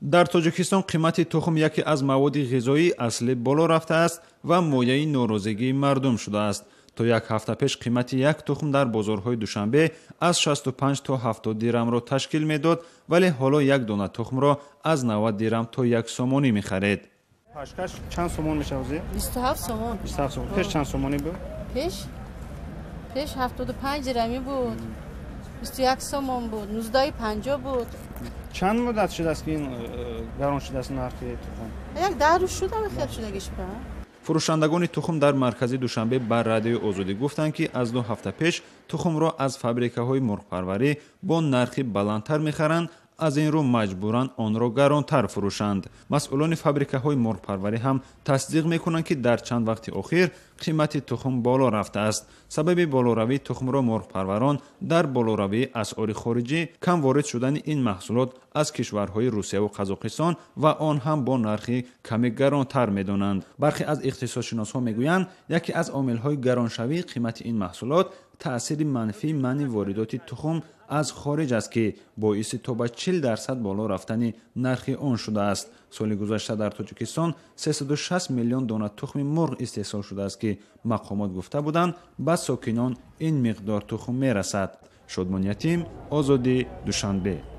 дар тоҷикистон қимати тухм яке аз маводи ғизоии аслӣ боло рафтааст ва мояи норозигии мардум шудааст. то як ҳафта пеш қимати як тухм дар бозорҳои душанбе аз 65 то 70 дирҳамро ташкил медод, вале ҳоло як дона тухмро аз 90 дирҳам то 1 сомонӣ мехаред. Пашкаш чанд сомон мешавад? 27 сомон. 27 сомон. Пеш чанд сомонӣ буд? Пеш 75 дирҳамӣ буд. 21 сомон буд. 19.50 буд. чанд муддат шудааст ки ин гарон шудааст нархи тухм? Як 10 рӯз шуда мехел шудагиш ба. фурӯшандагони тухм дар маркази душанбе бар радиои озодӣ гуфтанд ки аз 2 ҳафта пеш тухмро аз фабрикаҳои мурғпарварӣ бо нархи баландтар мехаранд, аз ин рӯ маҷбуранд онро гаронтар фурӯшанд. масъулони фабрикаҳои мурғпарварӣ ҳам тасдиқ мекунанд ки дар чанд вақти охир қимати тухм боло рафтааст. сабаби болоравии тухмро мурғпарварон дар болоравии асъори хориҷӣ, кам ворид шудани ин маҳсулот аз кишварҳои русияву қазоқистон ва он ҳам бо нархи каме гаронтар медонанд. бархе аз иқтисодшиносҳо мегӯянд, яке аз омилҳои гароншавии қимати ин маҳсулот таъсири манфии манъи воридоти тухм аз хориҷ аст ки боиси то ба 40% боло рафтани нархи он шудааст. соли гузашта дар тоҷикистон 360 миллион дона тухми мурғ истеҳсол шудааст ки мақомот гуфта буданд ба сокинон ин миқдор тухм мерасад. шодмон Ятим, Озодӣ, Душанбе.